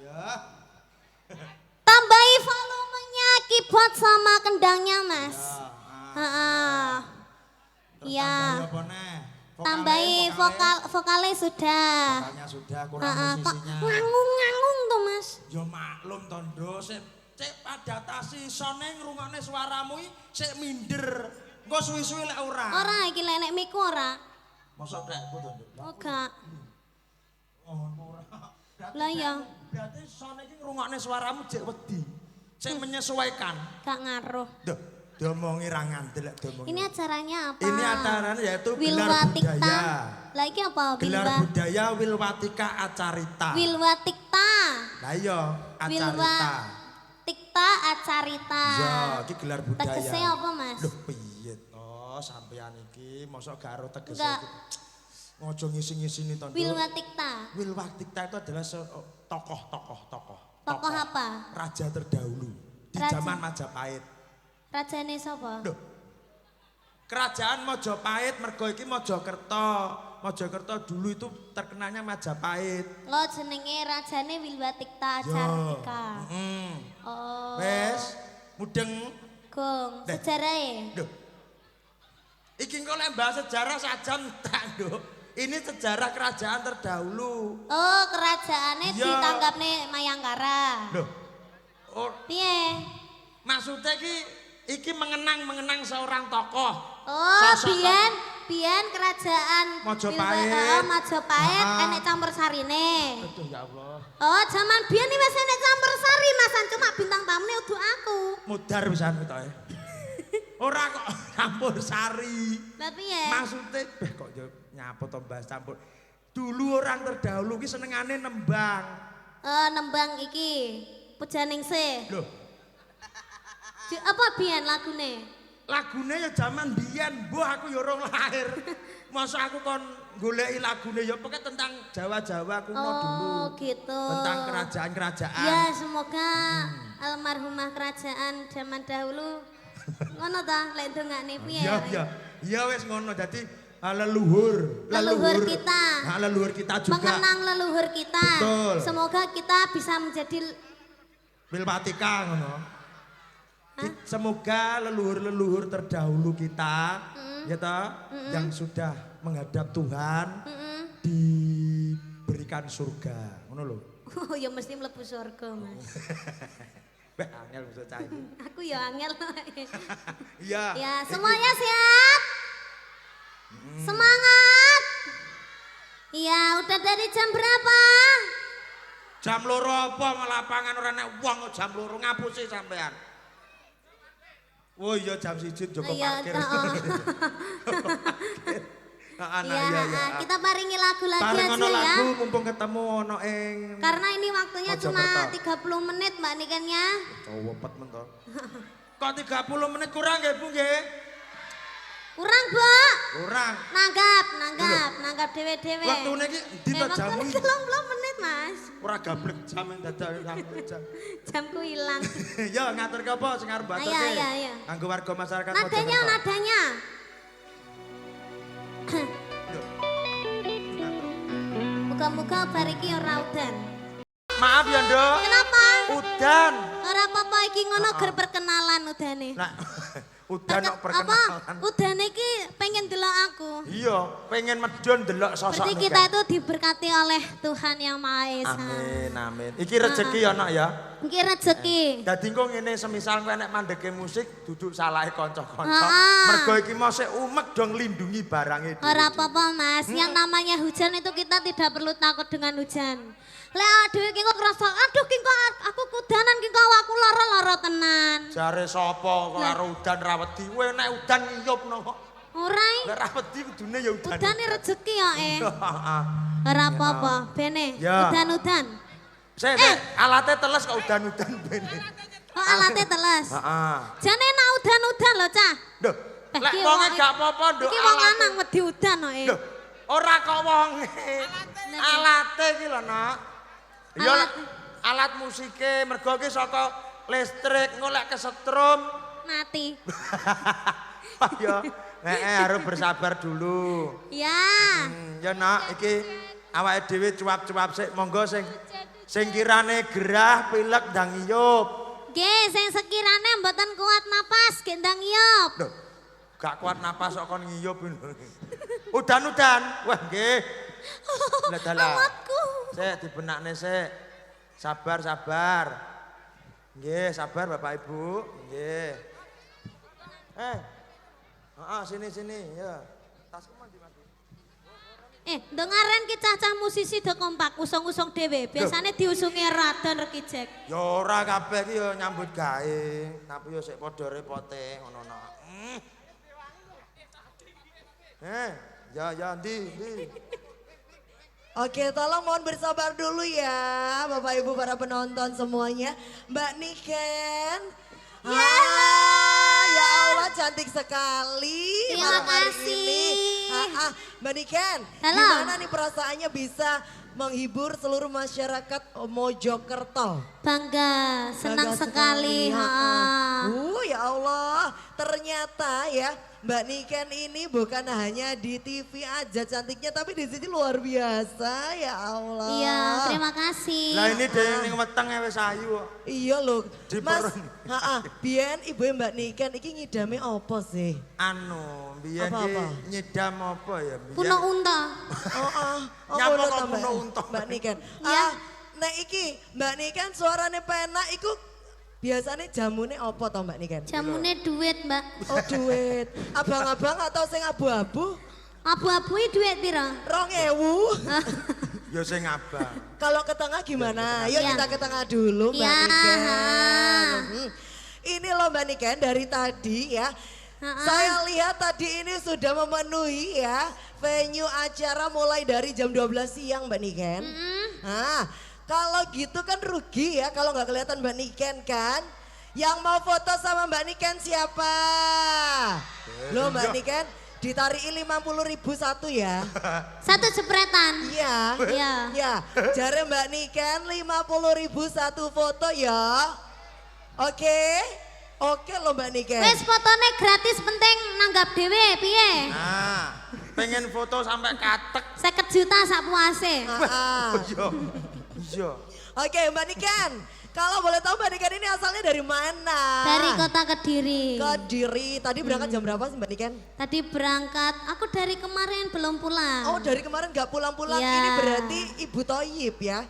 Ya. Tambahi volumenya keyboard sama kendangnya, Mas. Heeh. Iya. Apa neh? Tambahi vokalnya sudah. Vokalnya sudah, kurang musisinya. Ngangung tuh, Mas. Ya maklum tondo, cek padatasi sone ngrungokne suaramu sik minder. Engko suwi-suwi lek ora. Ora iki lek miku ora. Mosok dekku tondo. Oh, gak. Oh, ora. Lah ya. Berarti sone iki ngrungokne suaramu jek wedi. Sik menyesuaikan. Gak ngaruh. Duh, diomongi ra ngandel lek diomongi. Ini acaranya apa? Ini acaranya yaitu gelar Wilwatikta. budaya. Lah iki apa? Gelar budaya Wilwatika Acarita. Wilwatikta. Lah iya, Acarita. Tikta Acarita. Ya, iki gelar budaya. Tegese apa, Mas? Loh, piye to sampean iki mosok gak karo tegese Enggak. iki. Ngojo ngisi-ngisini to. Wilwatikta. Wilwatikta itu adalah tokoh. Tokoh apa? Raja terdahulu di Raja. zaman Majapahit. Rajane sapa? Loh. Kerajaan Majapahit mergo iki Mojokerto. Mojokerto dulu itu terkenalnya Majapahit. Lo jenenge rajane Wilwatikta Yo. Acarita. Heeh. Oh. Wes, mudeng. Gong, Deh. sejarahe. Duh. Iki engko lek bahas sejarah sajan tak, Nduk. Ini sejarah kerajaan terdahulu. Oh, kerajaane Iya. ditanggapne Mayangkara. Loh. Oh, Piye? maksudnya iki mengenang seorang tokoh. Oh, Sosok biyen kerajaan Majapahit. Majapahit Ah. enek campur sarine. Aduh ya Allah. Oh, zaman biyen iki wis enek campur sari, Masan cuma bintang tamune udu aku. Mudar pisan ketoke. Ora kok campur sari. Lah piye? Maksudnya kok yo nyapa to bahas campur. Dulu orang terdahulu ki senengane nembang. Nembang iki Pujaningsih. Loh, Apa biyen lagune? lagune ya zaman biyen, mbuh aku ya urung lahir. Masa aku kon goleki lagune ya pokoke tentang Jawa-Jawa kuno dulu. Oh, gitu. Tentang kerajaan-kerajaan. Ya, semoga almarhumah kerajaan zaman dahulu ngono ta lek ndongakne piye. Iya, iya. Iya wis ngono. Dadi leluhur kita. Leluhur kita juga. Mengenang leluhur kita. Betul. Semoga kita bisa menjadi Wilwatika ngono. Semoga leluhur-leluhur terdahulu kita ya toh yang sudah menghadap Tuhan diberikan surga. Ngono lho. Oh ya mesti mlebu surga, Mas. Beh, angel bisa cah iki. Aku ya angel. Iya. Ya, semuanya siap? Semangat. Iya, udah dari jam berapa? Jam loro apa lapangan ora nek wong jam loro ngapusi sampean. Oh iya jam 1 Joko Iya, parkir. Iya, kita paringi lagu lagi Bareng aja ono ya. lagu mumpung ketemu ono ing Karena ini waktunya cuma Mojokerto. 30 menit Mbak Nikennya. Cowopet men to. Kok 30 menit kurang nggih Bu nggih? Kurang, Mbak. Kurang. Nanggap dewe-dewe. Waktune iki ndi to jamu? Waktune 30 menit, Mas. Ora gablek jam yang dadak jam. Jamku hilang. Ya ngatur ke apa sing arep baturke? Ayo. Kanggo warga masyarakat Nadanya. Muga-muga bar iki ora udan. Maaf ya, Nduk. Kenapa? Udan. Ora apa-apa iki ngono ger perkenalan udane. Nah, udan kok Apa? perkenalan. Udane iki pengen delok aku. Iya, pengen medon delok sosok Berarti kita itu diberkati oleh Tuhan Yang Maha Esa. Amin. Iki rezeki ya, Nak ya. Iki rezeki. Dadi engko ngene semisal kowe nek mandeke musik duduk salahe kanca-kanca. Ah. Mergo iki mau sik umek dong lindungi barange dhewe. Ora apa-apa, Mas. Yang namanya hujan itu kita tidak perlu takut dengan hujan. Lek dhewe ki kok ngrasa, aduh ki kok aku kudanan ki kok aku lara-lara tenan. Jare sapa kok karo udan ra wedi? Kowe nek udan ngiyupno kok. Ora. Lek ra wedi kudune ya udan. Udane rezeki ya, Heeh. Ora apa-apa, bene. Ya. Udan-udan. Sik, alate teles kok udan-udan bene. Oh, alate teles. Heeh. Jane nak udan-udan lho, Cah. Duh, Eh, lek ki wonge wong- gak apa-apa, Nduk. Iki wong alate. lanang wedi udan kok. Duh, ora kok wonge. Alate iki lho, Nak. Ya Alat- alat musike mergo ki saka listrik ngolek kesetrum. Mati. Ya, harus bersabar dulu. Ya. Ya Nak, iki awake dhewe cuap-cuap sik, monggo sing Sing kirane gerah, pilek, ndang iyup. Nggih, sing sekirane mboten kuat napas gendang iyup. Loh, gak kuat napas kok kon ngiyup. Udan-udan. Wah, nggih. Lah dalah. Awatku. Sik dibenakne sik. Sabar, sabar. Nggih, sabar Bapak Ibu. Nggih. Sini ya. Tasku mandi Mas. Dengaren ki cacah musisi do kompak usung-usung dhewe. Biasane diusungi Radon Reki Jack. Ya ora kabeh ki ya nyambut gawe, tapi ya sik padha repote ngono no. Ya ndi. Oke, tolong mohon bersabar dulu ya, Bapak Ibu para penonton semuanya. Mbak Niken. Ya Allah cantik sekali. Terima malam hari kasih. ini. Mbak Niken, Halo. gimana nih perasaannya bisa menghibur seluruh masyarakat Mojokerto? Bangga, senang Bangga sekali. Ya Allah, ternyata ya Mbak Niken ini bukan hanya di TV aja cantiknya, tapi di sini luar biasa ya Allah. Iya, terima kasih. Lah ini dhewe ning weteng wis ayu kok. Iya loh, Mas. Diperon. Biyen ibu Mbak Niken iki ngidame apa sih? Anu, biyen ki Apa-apa? nyidam apa ya? Biyen. Kuno unta. Nyapa ngono kok ta, kuno unta? Mbak Niken. Iya. Nek iki Mbak Niken suarane penak iku biasanya jamune apa to Mbak Niken? Jamune duit, Mbak. Oh duit. Abang-abang atau sing abu-abu? Abu-abu duit pira? 2.000. Ya sing abang. Kalau ke tengah gimana? Yuk Iya. kita ke tengah dulu Mbak Iya. Niken. Ini loh Mbak Niken dari tadi ya. Saya lihat tadi ini sudah memenuhi ya venue acara mulai dari jam 12 siang Mbak Niken. Nah, kalau gitu kan rugi ya kalau nggak kelihatan Mbak Niken kan. Yang mau foto sama Mbak Niken siapa? Loh Mbak Niken ditariin 50.000 satu ya. Satu jepretan. Iya. Iya. Ya, jare Mbak Niken 50.000 satu foto ya. Oke loh Mbak Niken. Wes fotone gratis penting nanggap dhewe piye? Nah, pengen foto sampai katek. 50 juta sak puase. Iya. Oke Mbak Niken, kalau boleh tahu Mbak Niken ini asalnya dari mana? Dari kota Kediri. Kediri. Tadi berangkat jam berapa sih Mbak Niken? Tadi berangkat, aku dari kemarin belum pulang. Oh dari kemarin nggak pulang-pulang, Iya. ini berarti Ibu Toyib ya?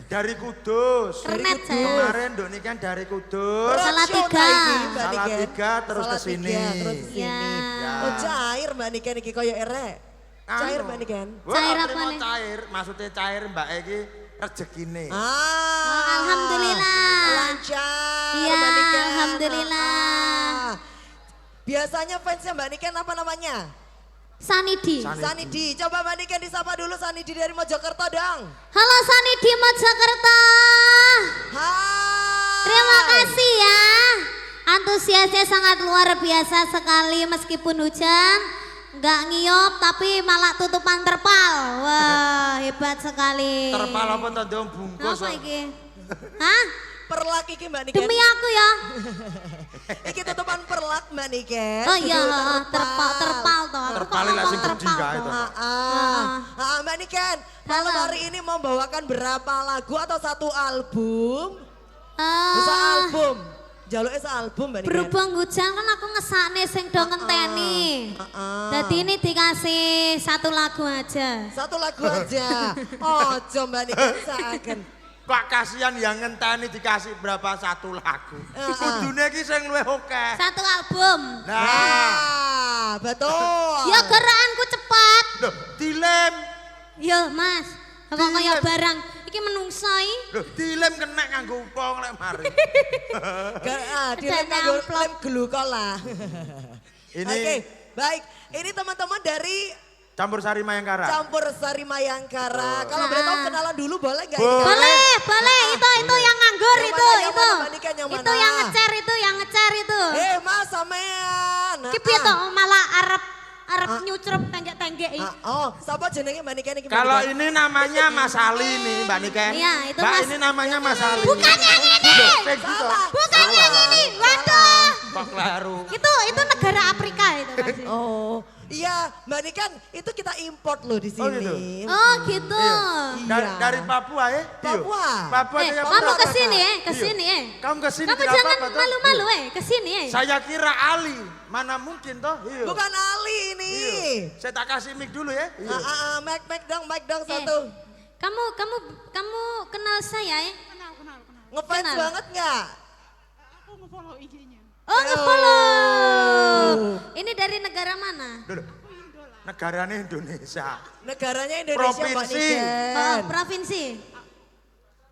Dari Kudus. Kernet Kudus. saya. Kemarin Dok Niken dari Kudus. Salatiga. Mbak Salatiga, Niken. terus ke sini. Terus ke Iya. sini. Ya. Oh cair Mbak Niken iki koyo erek. Cair Mbak Niken. Cair apa terima nih? cair, maksudnya cair Mbak iki rezekine. Alhamdulillah. Lancar Iya, Mbak Niken. alhamdulillah. Biasanya fansnya Mbak Niken apa namanya? Sanidi. Sanidi. Coba Mbak Niken disapa dulu Sanidi dari Mojokerto dong. Halo Sanidi Mojokerto. Hai. Terima kasih ya. Antusiasnya sangat luar biasa sekali meskipun hujan. Nggak ngiyop tapi malah tutupan terpal. Wah hebat sekali. Terpal apa to ndong bungkus. Apa kok. iki? Hah? Perlak iki Mbak Niken. Demi aku ya. Iki tutupan perlak Mbak Niken. Oh iya, Tutupan terpal toh. Aku kok Terpalnya ngomong langsung gede terpal kae toh. toh. Mbak Niken, malam Halo. hari ini membawakan berapa lagu atau satu album? Eh, Bisa album. Jaluknya sealbum Mbak Niken. berhubung hujan kan aku ngesakne sing do ngenteni. Heeh. Jadi ini dikasih satu lagu aja. Satu lagu aja. Oh, Mbak Niken seakan. Pak kasihan yang ngenteni dikasih berapa satu lagu. Kudune iki sing luwih akeh. Satu album. Nah, Betul. Ya gerakanku cepat. loh dilem. Yo Mas, kok kaya Dilem. barang iki menungsoi. Loh dilem kena nganggo upong lek mari. Dilem Ada kanggo amplop. lem glukola. Ini Oke, baik. Ini teman-teman dari campur sari Mayangkara. Campur Sari Mayangkara. Kalau boleh tahu kenalan dulu boleh nggak? Boleh. Boleh, boleh. Itu yang nganggur Yang itu, mana, yang itu. mana, Mbak Niken, yang Itu mana? yang ngecer itu, yang ngecer itu. Mas sampean. Ki piye to malah arep nyucrup tenggek-tenggek iki. Oh, siapa jenenge Mbak Niken iki? Mbak Kalau Niken? ini namanya Mas Ali nih Mbak Niken. Iya, itu Mbak Mas. ini namanya Mas Ali. Bukan yang ini. Loh, sing gitu. Salah. Bukan yang ini. Waduh. Kok kleru. Itu negara Afrika itu pasti. Oh, iya Mbak Niken itu kita import loh di Oh, sini. gitu? Oh gitu. Iya. Dari Papua ya? Papua. Papua yang Kamu berapa? kesini Iya. kesini Kamu kesini Kamu tidak jangan apa-apa, toh? malu-malu kesini Saya kira Ali, mana mungkin toh? Iya. Bukan Ali ini. Iya. Saya tak kasih mic dulu ya. Iya. Mic dong satu. Kamu kenal saya ya? Kenal. Ngefans Kenal. banget nggak? Aku nge-follow IG-nya. Oh nge-follow. Ini dari negara mana? Dulu. Negaranya Indonesia. Negaranya Indonesia Mbak Provinsi. Niken. Oh provinsi.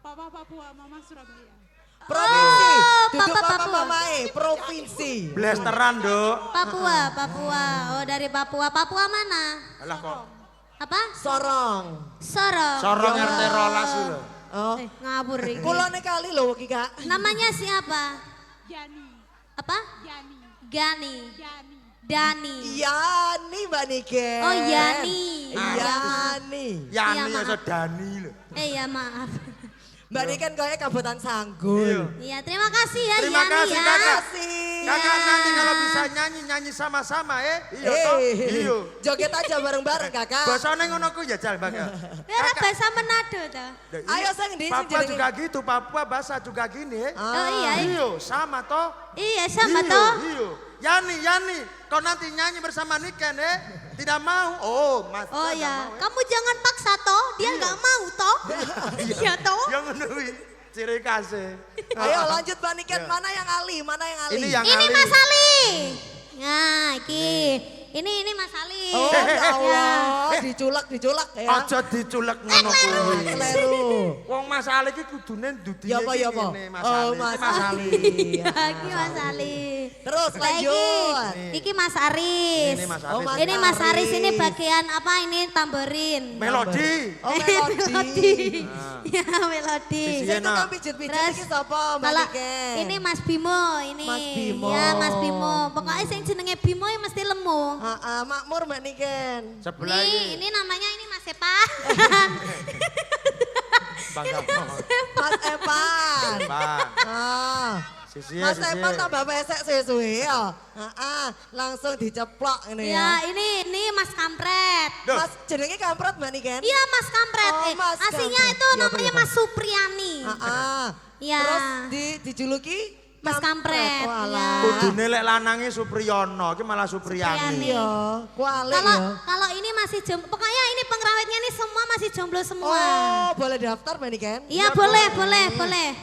Papa Papua, Mama Surabaya. Provinsi. Oh, Duduk Papa papa Papua. mamae, provinsi. Blasteran dok. Papua. Oh dari Papua. Papua mana? Alah kok. Apa? Sorong. Sorong. Sorong RT rolas dulu. Oh. Ngabur ini. Kulone kali loh Ki Kak. Namanya siapa? Yani. Apa? Yani. Gani. Yani. Dani. Yani Mbak Niken. Oh Yani. Yani. Yani Iya, ya maaf. Dani loh. Ya maaf. Mbak Niken kayaknya kabutan Sanggul. Iya terima kasih ya Terima Yani kasih, ya. Kakak. Kasih. Kakak nanti kalau bisa nyanyi sama-sama ya. Iya toh? Iya. Joget aja bareng-bareng Kakak. Bahasanya ngono ku ya Jal Bang. Biar bahasa Manado toh. Ayo saya ngendi Papua jenenge. juga gitu, Papua bahasa juga gini ya. Oh iya. Iya, sama toh. Iya sama Iya, toh. Iya. Yani, kau nanti nyanyi bersama Niken ya. Tidak mau. Oh, Mas. Oh nggak ya, mau, kamu jangan paksa toh. Dia nggak mau toh. Iya toh. Yang menurut ciri khasnya. Ayo lanjut Mbak Niken, mana yang Ali? Mana yang Ali? Ini yang Ini Ali. Mas Ali. Nah, iki. Ini Mas Ali. Oh ya Allah, diculak ya. Aja diculek ngono kuwi. Kleru. Wong Mas Ali ki kudune ndudine Ya apa ya apa? ngene, Mas Oh Ali. Mas Iki Mas Ali. Iki Mas Ali. Terus Nah, lanjut. Iki Mas Aris. Ini Mas Oh, Ali. Mas Ini Mas Aris Aris. ini bagian apa ini tamborin. Melodi. Oh melodi. Ya melodi. Sisi- Saya Enak. tukang pijit-pijit Terus, iki sapa Mbak Kalau Niken? ini Mas Bimo ini. Mas Bimo. Ya Mas Bimo. Pokoknya sing jenenge Bimo ya mesti lemu. Makmur Mbak Niken. Sebelah Ini namanya ini Mas Epa. Bangga banget. Mas Epan. Bang. Ah. Sisi Mas Epan tambah pesek suwe-suwe ya. Langsung diceplok ini Ya ya. ini Mas Kampret. Duh. Mas jenenge kampret Mbak Niken? Iya Mas Kampret. Oh, Mas Aslinya Kampret. itu Iya, namanya apa, Mas Supriyani. Iya. Terus dijuluki Mas Kampret, Oh, iya. alah. Kudune lek lanange Supriyono, ki malah Supriyani. Iya, kuali Kalau ya. kalau ini masih jomblo, pokoknya ini pengrawitnya ini semua masih jomblo semua. Oh, boleh daftar Mbak Niken? Iya boleh.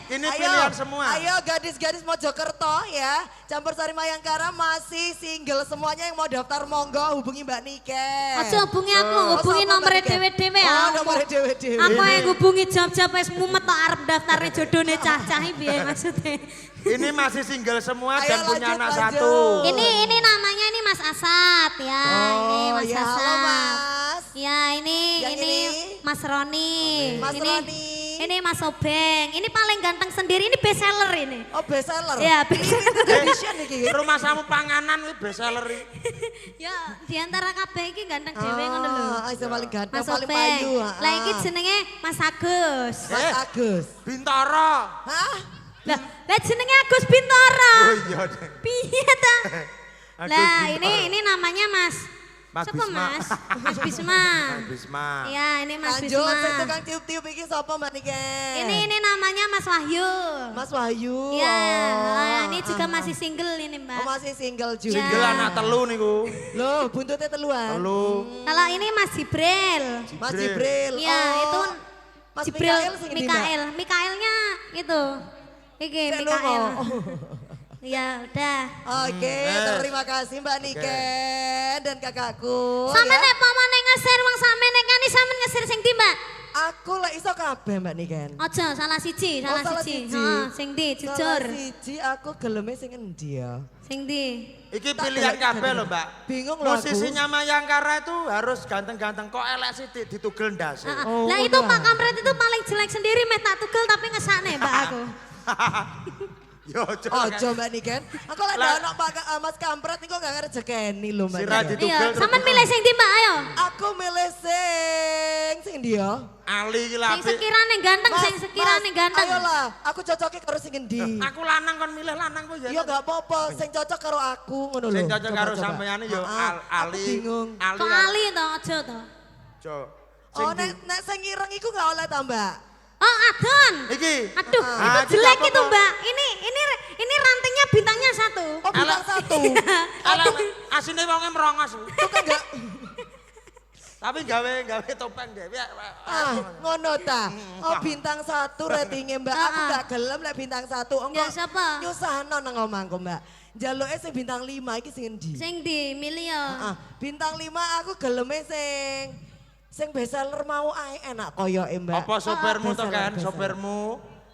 Ini pilihan semua. Ayo gadis-gadis Mojokerto ya, Campur Sari Mayangkara masih single semuanya yang mau daftar monggo hubungi Mbak Niken. Aja hubungi aku, Oh, hubungi sama nomornya Mbak Niken. dewe-dewe ya. Oh, nomornya dewe-dewe. Aku yang hubungi jawab-jawab wis mumet tok arep daftarnya jodohnya cah-cah iki piye maksudnya. Ini masih single semua Ayo dan punya lanjut, anak lanjut. satu. Ini namanya ini Mas Asad ya. Ini Oh, Mas ya Asad. halo Mas. Ya ini Yang ini? Mas Roni. Mas ini, Roni. Ini Mas Obeng. Ini paling ganteng sendiri. Ini best seller ini. Oh, best seller. Ya, best seller. Edition iki. Rumah samu panganan itu best seller iki. Ya, di antara kabeh iki ganteng dhewe ngono lho. Yang paling ganteng, Mas paling Obeng. payu. Lah iki jenenge Mas Agus. Mas Agus. Bintara. Hah? Lah jenenge Agus Bintara. Oh iya. deh. Piye ta? Agus Lah Bintara. ini namanya Mas. Mas Siapa Bisma. Mas? Mas Bisma. Mas Bisma. Iya, ini Mas Lanjut, Bisma. saya tukang tiup-tiup iki sapa Mbak Niken? Ini namanya Mas Wahyu. Mas Wahyu. Iya, Oh, ini juga masih single ini Mbak. Oh, masih single juga. Single anak telu niku. Loh, buntutnya teluan. Telu. Kalau ini Mas Jibril. Mas Jibril. Iya, Oh, itu Mas Jibril Mikael sing ndi, Mbak? Mikael. Mikaelnya itu. Iki Cek Mikael. lunga. Ya udah. Oke, terima kasih Mbak Niken dan kakakku. Sama ya. nek pamane ngeser wong sampe nek kan sampean ngeser sing ndi, Mbak? Aku lek iso kabeh Mbak Niken. Aja salah siji, salah salah siji. siji. Heeh, sing ndi jujur. Salah siji aku geleme sing endi ya? Sing ndi? Iki pilihan kabeh lho, Mbak. Bingung loh aku. Musisinya Mayangkara itu harus ganteng-ganteng kok elek sithik ditugel ndase. Heeh. Oh, Lah itu udah. Pak Kampret itu paling jelek sendiri meh tak tugel tapi ngesakne Mbak aku. Yo ojo. Ojo Mbak Niken. Aku lek Lah. ono Mas Kampret niku gak ngerjekeni lho Mbak Sira Niken. ditugel Iya, terus. sampean milih sing ndi Mbak ayo. Aku milih sing ndi ya? Ali iki lah. Sing sekirane ganteng, sing sekirane ganteng. Ayolah, aku cocoknya karo sing endi? Aku lanang kon milih lanang kok ya. Ya gak apa-apa, sing cocok karo aku ngono lho. Sing cocok Coba, karo coba. sampeyan yo Aku Ali. bingung. Ali. Kok Ali to aja to. Jo. Oh, nek sing ireng iku gak oleh ta, Mbak? Oh, adon. Iki. Aduh, Ah, itu jelek iki itu apa? Mbak. Ini rantingnya bintangnya 1. Oh, bintang 1. Ala asine wonge merongos. Itu kan enggak Tapi gawe topeng dhewe. ngono ta. Oh, bintang 1 ratingnya Mbak. Aku gak gelem lek bintang 1. Engko Ya siapa? nyusahno nang omahku, Mbak. Njaluke sing bintang 5 iki sing endi? Sing di milih ya. Bintang 5 aku geleme sing bestseller mau ae enak koyoke, Mbak. Apa sopirmu to kan? Bestseller. Sopirmu.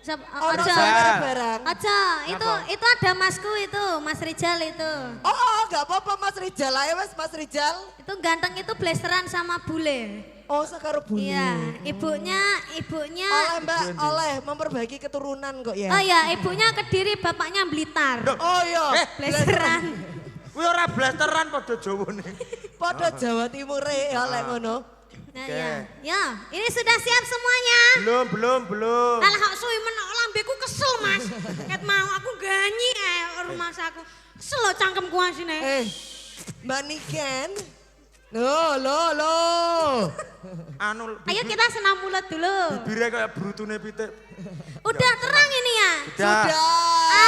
Ono Aja. barang. Aja, itu ada Masku itu, Mas Rijal itu. Oh, gak apa-apa Mas Rijal ae wes Mas Rijal. Itu ganteng itu blasteran sama bule. Oh, sakaro bulu. Iya, ibunya Oleh Mbak, oleh memperbaiki keturunan kok ya. Oh ya, ibunya Kediri, bapaknya Blitar. Oh iya, Blasteran. Kuwi ora blasteran padha Jawane. Padha Jawa Timur ya lek ngono. Nah, Oke. ya, ini sudah siap semuanya. Belum. Alah kok suwi men lambeku kesel, Mas. Ket mau aku ganyi rumah saku. Kesel lho cangkemku asine. Mbak Niken. Loh. Anu Ayo kita senam mulut dulu. bibire kayak brutune pitik. Udah terang ini ya? Sudah.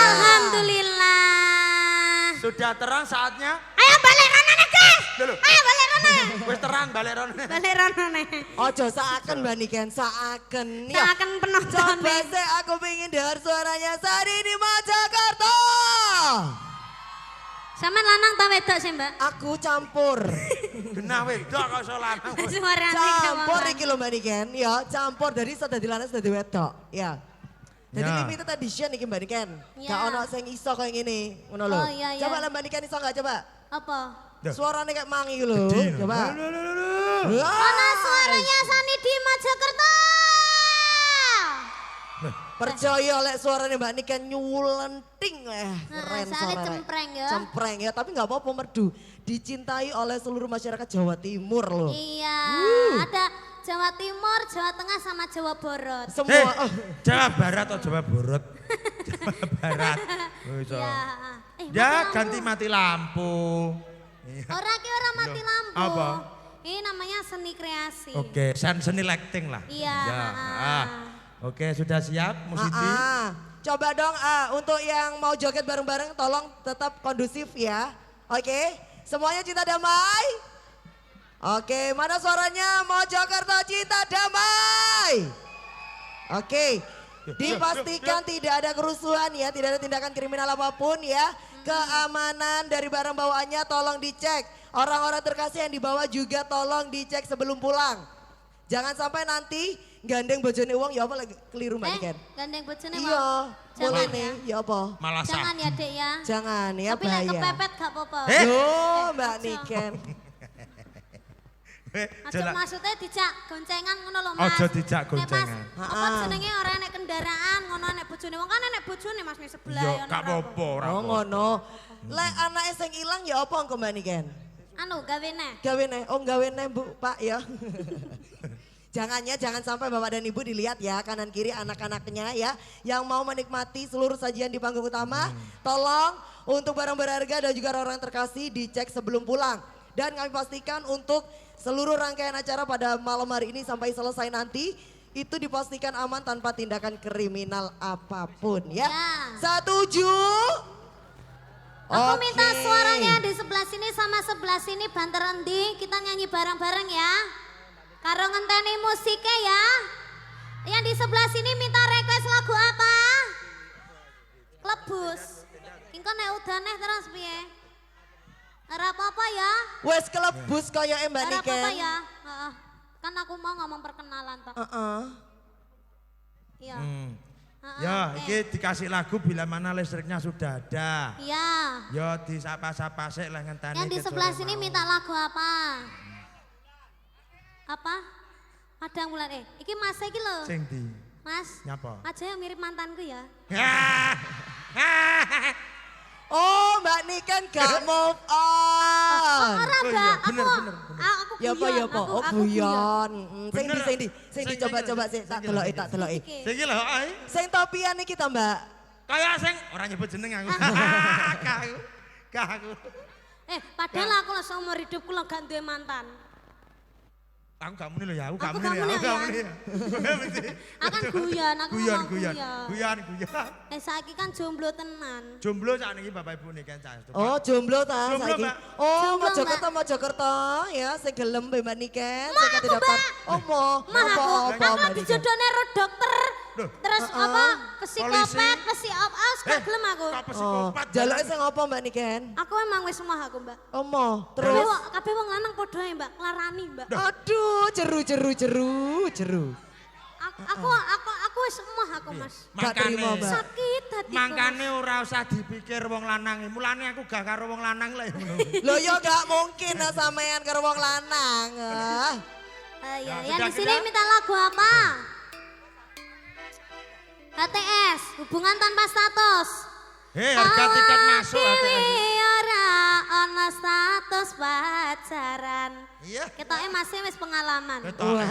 Alhamdulillah. Sudah terang saatnya. Ayo balik rono nih, guys. Dulu. Ayo balik rono. Wis terang balik rono. Balik rono nih. Ojo saaken Mbak Niken, saaken. Saya akan penonton Coba nih. sih aku pengen dengar suaranya Sari di Mojokerto. Sama lanang ta wedok sih, Mbak? Aku campur. Genah wedok kok iso lanang. Suaranya Campur kayak iki lho Mbak Niken, ya campur dari sudah dadi lanang sudah dadi wedok, ya. Jadi Ya. limited edition iki Mbak Niken. Ya. Gak ono sing iso kayak gini, ngono lho. Oh, iya, iya. Coba lah Mbak Niken iso gak coba? apa? Suaranya kayak mangi lho, coba. Mana suaranya Sani di Mojokerto? Percaya lek suaranya Mbak Niken nyulenting keren soalnya suaranya. cempreng ya. Cempreng ya, tapi nggak apa-apa merdu. Dicintai oleh seluruh masyarakat Jawa Timur loh. Iya, ada Jawa Timur, Jawa Tengah sama Jawa Barat. Semua. Jawa Barat atau Jawa Borot? Jawa Barat. Oh, iso. Iya. Ya mati ganti lampu. mati lampu. Iya. Ora mati lampu. Apa? Ini namanya seni kreasi. Oke, seni lighting lah. Iya. Oke, sudah siap Musiti? Coba dong untuk yang mau joget bareng-bareng tolong tetap kondusif ya. Oke, semuanya cinta damai. Oke, mana suaranya Mojokerto cinta damai. Oke, dipastikan tidak ada kerusuhan ya, tidak ada tindakan kriminal apapun ya. Keamanan dari barang bawaannya tolong dicek. Orang-orang terkasih yang dibawa juga tolong dicek sebelum pulang. Jangan sampai nanti gandeng bojone uang ya apa lagi keliru Mbak Niken. Gandeng bojone Iya, Jangan boleh ya. nih, ya apa? Malah Jangan ya, Dek ya. Jangan ya Tapi lek bahaya. kepepet gak apa-apa. Loh Mbak Niken. Aja maksudnya dijak goncengan ngono lho Mas. Ojo dijak Nek pas, goncengan. apa jenenge ora enek kendaraan ngono enek bojone wong kan enek bojone Mas ning sebelah Yo, ya, gak ora apa-apa, ora Oh apa-apa. ngono. Lek anaknya sing ilang ya apa engko Mbak Niken? Anu gawe neh. Gawe neh, oh gawe neh Bu, Pak ya. Jangan sampai Bapak dan Ibu dilihat ya kanan kiri anak-anaknya ya. Yang mau menikmati seluruh sajian di panggung utama. Tolong untuk barang berharga dan juga orang-orang terkasih dicek sebelum pulang. Dan kami pastikan untuk seluruh rangkaian acara pada malam hari ini sampai selesai nanti. Itu dipastikan aman tanpa tindakan kriminal apapun ya. Ya. Setuju? Aku Oke. minta suaranya di sebelah sini sama sebelah sini banter endi kita nyanyi bareng-bareng ya. Karo ngenteni musiknya ya. Yang di sebelah sini minta request lagu apa? Klebus. Engko nek udaneh terus piye? Ora apa-apa ya. Wes kelebus kaya Mbak Ora apa-apa Niken. ya. Heeh. Kan aku mau ngomong perkenalan toh. Heeh. Iya. Hmm. Heeh, Ya, oke. iki dikasih lagu bila mana listriknya sudah ada. Iya. Ya disapa-sapa sik lah ngenteni. Yang di ket sebelah sore sini mau. minta lagu apa? Apa? Padang bulan iki Mas iki lho. Sing di. Mas. Nyapa? Aja yang mirip mantanku ya. Ah, Oh, Mbak Niken gak move on. Ora, Oh, iya, Mbak. Aku bener. aku Ya apa ya apa? Oh, aku guyon. Sing Bener. di sing di coba-coba sih tak deloki tak deloki. Sing iki lho, ae. Sing topian iki ta, Mbak. Kayak sing ora nyebut jeneng aku. Gak aku. Padahal aku lah seumur hidupku lo gak duwe mantan. Aku gak muni lho ya, aku gak Aku muni gak ya. muni Aku gak ya. muni ya. Akan guyon, aku Guyon, ngomong guyon. guyon. Guyon. Saiki kan jomblo tenan. Jomblo sak niki Bapak Ibu nih kan cah. Oh, jomblo ta Jomblo, saiki. Mbak. Oh, Jomblo, Mojokerto ya, sing gelem Mbak Niken, Mah sing aku, tidak Mbak. Oh, Mah aku Mbak Niken? dijodohne ro dokter. Loh. Terus apa? Psikopat, psikiater, gak gelem aku. Kok Oh, psikopat. jaluke sing apa Mbak Niken? Aku emang wis semua aku, Mbak. Omo, terus Kabeh wong lanang padha ae, Mbak, nglarani, Mbak. aduh, jeru. Aku wis semua aku, Mas. Gak terima, Mbak. Sakit hati. Mangkane ora usah dipikir wong lanang. Mulane aku gak karo wong lanang lah ya ngono. Loh ya gak mungkin lah sampean karo wong lanang. Ya, Ya, yang sudah, di sini kita- minta lagu apa? HTS, hubungan tanpa status. Harga tiket masuk Dewi HTS. ora ana status pacaran. Iya. Ketoknya masih wis pengalaman. Ketoke.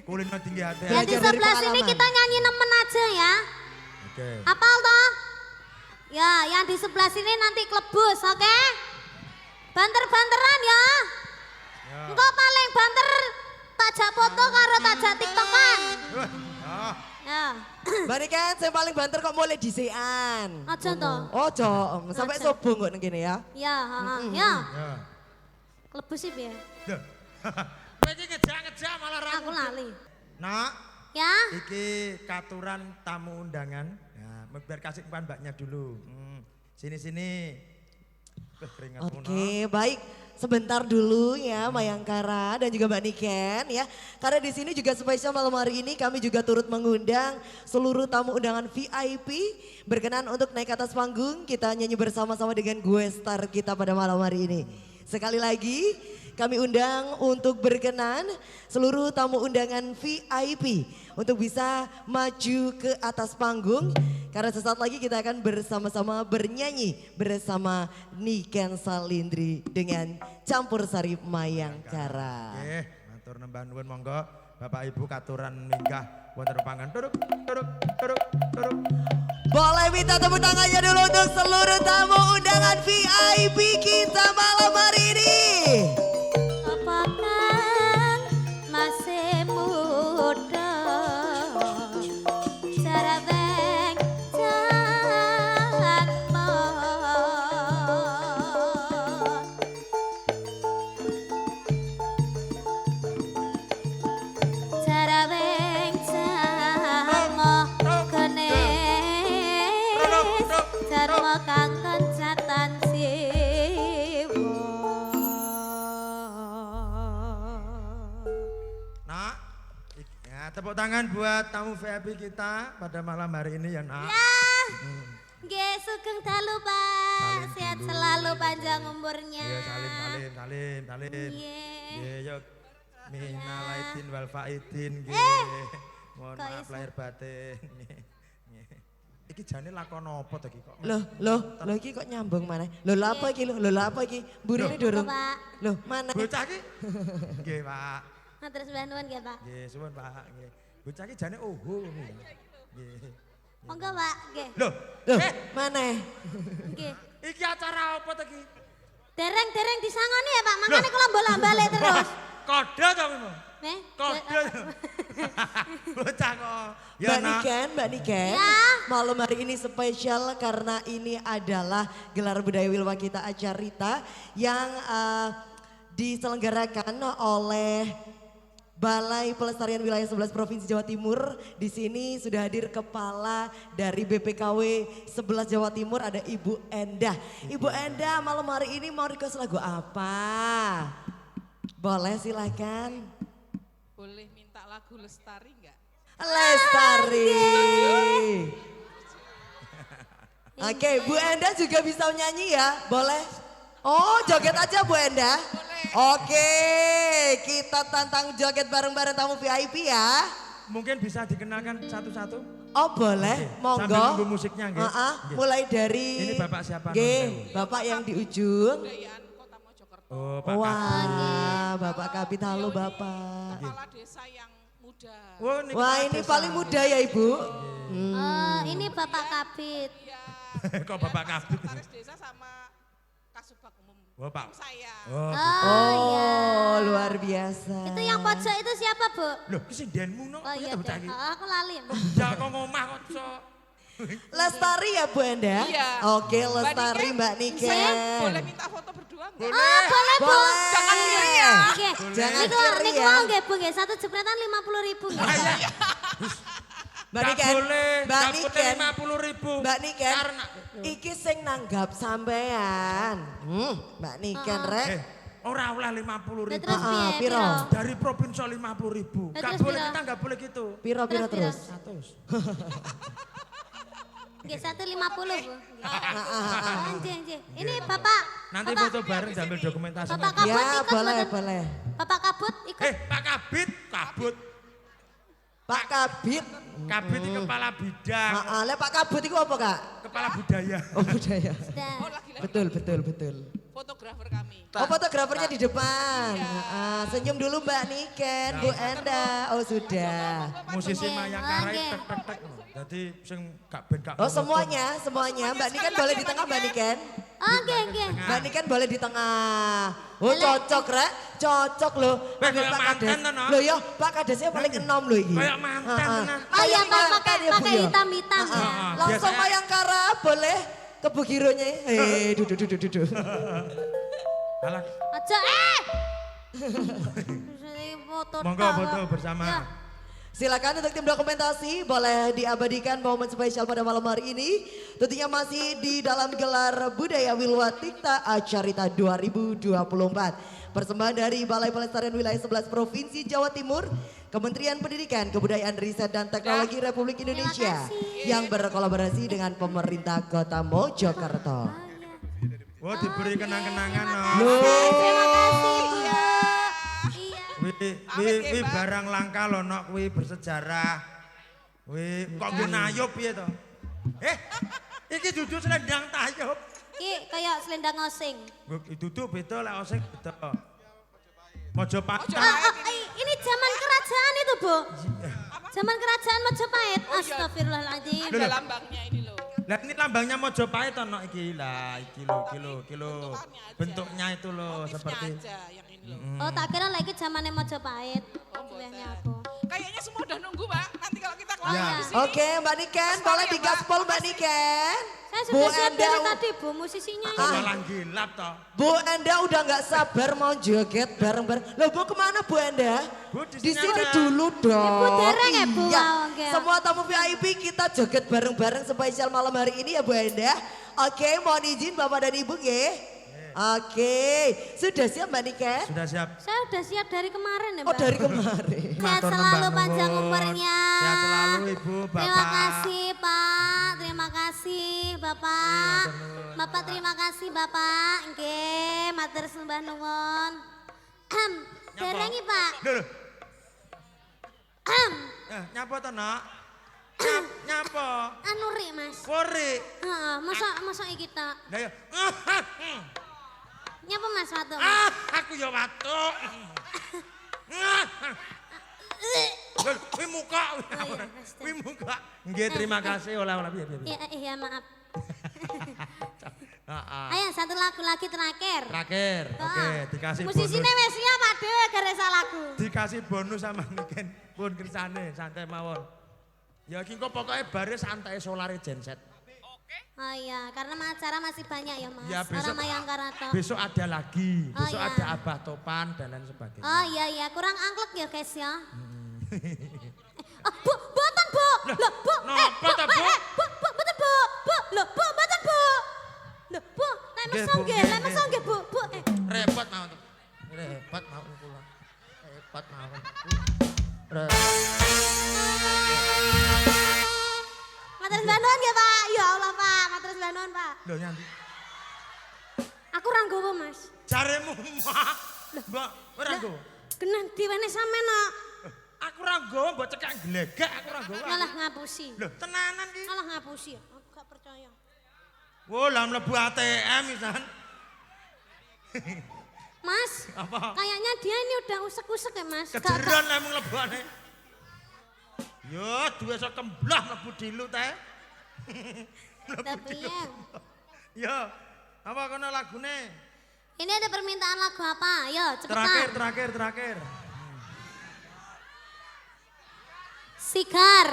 Kulino tinggi hati. Yang di Belajar dari sebelah sini pengalaman. kita nyanyi nemen aja ya. Oke. Apal toh? Ya, yang di sebelah sini nanti klebus, oke? Banter-banteran ya. Ya. Engkau paling banter tajak foto karo tajak tiktokan. Ah. Ya. Mbak Niken sing paling banter kok mulai disian. Aja toh. Ojo, sampai Aja. subuh kok nang kene ya. Ya, ya. Ya. Klebus sih piye? Duh. Kowe iki ngejak-ngejak malah ra. Aku lali. Nak, Ya. iki katuran tamu undangan. Ya, biar kasih kepan mbaknya dulu. Sini. Keringatmu. Oke, baik. Sebentar dulu ya Mayangkara dan juga Mbak Niken ya. Karena di sini juga spesial malam hari ini kami juga turut mengundang seluruh tamu undangan VIP berkenan untuk naik ke atas panggung. Kita nyanyi bersama-sama dengan gue star kita pada malam hari ini. Sekali lagi kami undang untuk berkenan seluruh tamu undangan VIP untuk bisa maju ke atas panggung. Karena sesaat lagi kita akan bersama-sama bernyanyi bersama Niken Salindri dengan Campur Sari Mayangkara. Nggih, matur nembah nuwun monggo Bapak Ibu katuran minggah wonten rupangan. Turuk. Boleh minta tepuk tangannya dulu untuk seluruh tamu undangan VIP kita malam hari ini. Apakah masih muda? Cara beng janmo. Cara beng janmo genis jarmo kang kencatan Nak, ya tepuk tangan buat tamu VIP kita pada malam hari ini ya nak. Ya, nggih sugeng dalu Pak, Salim sehat dulu. selalu panjang umurnya. Iya salim. Iya. Nggih yuk. Minal aidin wal faidin nggih. Mohon kok maaf iso? lahir batin. Nggih. Iki jane lakon apa to iki kok? Loh iki kok nyambung mana? Loh lha apa iki? Loh lha apa iki? Burine Loh, durung. Pak. Loh mana? Bocah iki. Nggih, Pak. Matur sembah nuwun nggih, Pak. Nggih, suwun Pak. Nggih. Bocah iki jane oho ngono. Nggih. Monggo, Pak. Nggih. Loh, Loh mana? Nggih. iki acara apa to iki? Dereng-dereng disangoni ya, Pak. Makane kula bolak-balik terus. Kode to ngono. Nih. Kode. Bocah kok. Ya nak. Mbak Niken, Ya. malam hari ini spesial karena ini adalah gelar budaya Wilwa kita Acarita yang diselenggarakan oleh Balai Pelestarian Wilayah 11 Provinsi Jawa Timur. Di sini sudah hadir kepala dari BPKW 11 Jawa Timur ada Ibu Endah. Ibu Endah malam hari ini mau request lagu apa? Boleh silakan. Boleh minta lagu Lestari enggak? Lestari. Oke, Bu Endah juga bisa nyanyi ya, boleh? Oh, joget aja Bu Endah. Oke, kita tantang joget bareng-bareng tamu VIP ya. Mungkin bisa dikenalkan satu-satu. Oh boleh, monggo. Sambil nunggu musiknya nggih. Nggih. Mulai dari Ini Bapak siapa? Nggih, Non sewu. Bapak yang di ujung. Budayaan Kota Mojokerto. Oh, Pak. Wah, Bapak Kabit, halo Bapak. Kepala desa yang muda. Oh, ini Wah, kepala ini desa. paling muda ya Ibu. Oh, ini Bapak Kabit. Iya. Kok Bapak Kabit? Sekretaris desa sama Kasubag Umum. Oh, Pak. Saya. Oh, Oh, luar biasa. Itu yang pojok itu siapa, Bu? loh, iki denmu no. Oh iya, bocah deh. iki. Aku lali. Jangan kok ngomah kok so. Lestari ya Bu Enda? Iya. Oke, Lestari Mbak Niken. Boleh minta foto berdua nggak? Oh, boleh, Bu. Boleh. Jangan ngiri ya. Oke. Jangan Niku ngiri niku ya. mau nggih, Bu, nggih. Satu jepretan 50.000 nggih. Mbak Gak Niken, boleh, Mbak gak boleh Niken, 50.000. Mbak Niken, Karena iki sing nanggap sampean. Mbak Niken rek. ora oleh 50.000. Terus piye? piro? Piro? Dari provinsi 50.000. Gak Terus boleh, piro? kita gak boleh gitu. Piro-piro Terus, terus? 100. Nggih, 150, Bu. Ah. Anjing, anjing. Ini Bapak. Nanti Bapak- foto bareng sambil dokumentasi. Bapak lagi. Kabut Ya, ikut boleh, mboten? boleh. Bapak Kabut ikut. Pak Kabit, kabut. Pak Kabit. Kabit itu kepala bidang, Lek Pak Kabut itu apa Kak? kepala budaya. Oh budaya. Sudah. Oh lagi-lagi. Betul. Fotografer kami. Oh fotografernya di depan. Senyum dulu Mbak Niken, Bu Enda. Oh sudah. Musisi Oke, Mayangkara oke. tek tek tek. Jadi sing gak ben gak Oh monoton. semuanya. Mbak Niken boleh di tengah Mbak Niken. Oh, nggih, nggih. Mbak Niken boleh di tengah. Oh cocok rek, cocok loh. Weh, Ambil kayak Pak mantan Kades. toh, no? Loh ya Pak Kadesnya paling enom loh ini. Kayak mantan, tenan. Oh iya, Pak, Mantan pakai ya, Bu, ya? hitam-hitam ya. Langsung Biasanya- Mayangkara boleh ke Bu Gironya. Duduk. Alah, Aja foto. monggo foto bersama. Ya. Silakan untuk tim dokumentasi boleh diabadikan momen spesial pada malam hari ini. Tentunya masih di dalam gelar Budaya Wilwatikta Acarita 2024. Persembahan dari Balai Pelestarian Wilayah 11 Provinsi Jawa Timur, Kementerian Pendidikan, Kebudayaan, Riset dan Teknologi Republik Indonesia yang berkolaborasi dengan pemerintah Kota Mojokerto. Wah, diberi kenang-kenangan no. Terima kasih, Bu. Iya. Wi barang langka loh nok kuwi bersejarah. Wi kok nggo nayup piye to? Iki dudu selendang tayup. Ki kayak selendang osing. Dudu beda lek oseng beda. Mojopahit. Ini zaman kerajaan itu, Bu. Zaman kerajaan Majapahit. Astagfirullahaladzim. Ada lambangnya ini loh. Lah ini lambangnya Mojopahit ono iki. Lah iki lho. Bentuknya itu loh Motifnya seperti aja yang ini loh. Oh, tak kira lagi zamannya Majapahit. Oh, Kuliahnya boten. aku. Kayaknya semua udah nunggu, Mbak. Nanti kalau kita keluar Ya. di sini. Oke Mbak Niken boleh digaspol Mbak Niken. Saya Bu sudah siap dari Enda, tadi, Bu, musisinya kok ini. malah gilap toh. Bu Enda udah nggak sabar mau joget bareng-bareng. Loh Bu kemana Bu Enda? Bu, Di di sini sini ada. dulu dong. Bu, dereng ya, Bu, Iya. mau, enggak? Semua tamu VIP kita joget bareng-bareng spesial malam hari ini ya Bu Enda. Oke, mohon izin Bapak dan Ibu nggih. Oke, sudah siap Mbak Niken? Sudah siap. Saya udah siap dari kemarin ya, Oh Mbak. dari kemarin. Sehat Matur selalu, nembang panjang nuwun. umurnya. Sehat selalu Ibu, Bapak. Terima kasih Pak, terima kasih Bapak. Matur nuwun. Bapak terima kasih Bapak. Nggih, matur sembah nuwun. Derengi Pak. Lho. Nyapa to, Nak? Nyapa? Anu ri Mas. Pori. Heeh, masa iki tak. Lah ya. Nyapa Mas watu? Aku ya watuk. Lho, kuwi muka. Oh iya, pasti. Kuwi muka. Nggih, terima kasih oleh-oleh piye. Iya, maaf. Heeh. Ayo satu lagu lagi terakhir. Terakhir. Oke, dikasih Musisine bonus. wis siap Pak De, garesa lagu. Dikasih bonus sama Niken. Pun kersane, santai mawon. Ya iki kok pokoknya bare santai solare genset. Oh iya, karena acara masih banyak ya Mas. Ya besok, Orang Mayangkara toh. besok ada lagi, Oh, besok iya. ada Abah Topan dan lain sebagainya. Oh iya, kurang angklek ya guys ya. Bu, boten Bu. Loh, Bu. napa ta, Bu? Boten Bu. Loh, Bu, boten Bu. Loh, Bu, nek Nggih, mesong Bu, nggih, nggih, nek mesong nggih Bu. Bu. Repot mau tuh. Repot mau kula. Repot mau. Matur sembah nuwun ya Pak. Ya Allah Pak, matur sembah nuwun Pak. Lho nyanti. Aku ora nggowo Mas. Jaremu mak. Mbak, ora nggo. Genah diwene sampean nak. Aku ora nggawa mbok cekak glegek aku ora nggawa. Malah ngapusi. Lho, tenanan iki. Malah ngapusi. Aku gak percaya. Wo, lah mlebu ATM pisan. Mas, Apa? kayaknya dia ini udah usek-usek ya mas. Kejeron lah mung lebone. Yo, duwe sok kemblah mlebu dilu teh. Tapi ya. Yo, apa kono lagune? Ini ada permintaan lagu apa? Ayo cepetan. Terakhir. Sigar.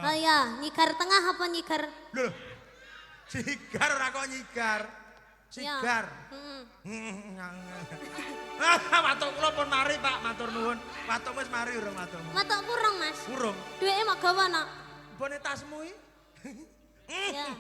Oh iya, nyigar tengah apa nyigar? Loh. Sigar ora kok nyigar. Sigar. Watuk kula pun mari Pak, matur nuwun. Watuk wis mari urung watuk. Matok kurang mas. Urung. Duitnya mau gawa nak. Bone tasmu iki. Ya.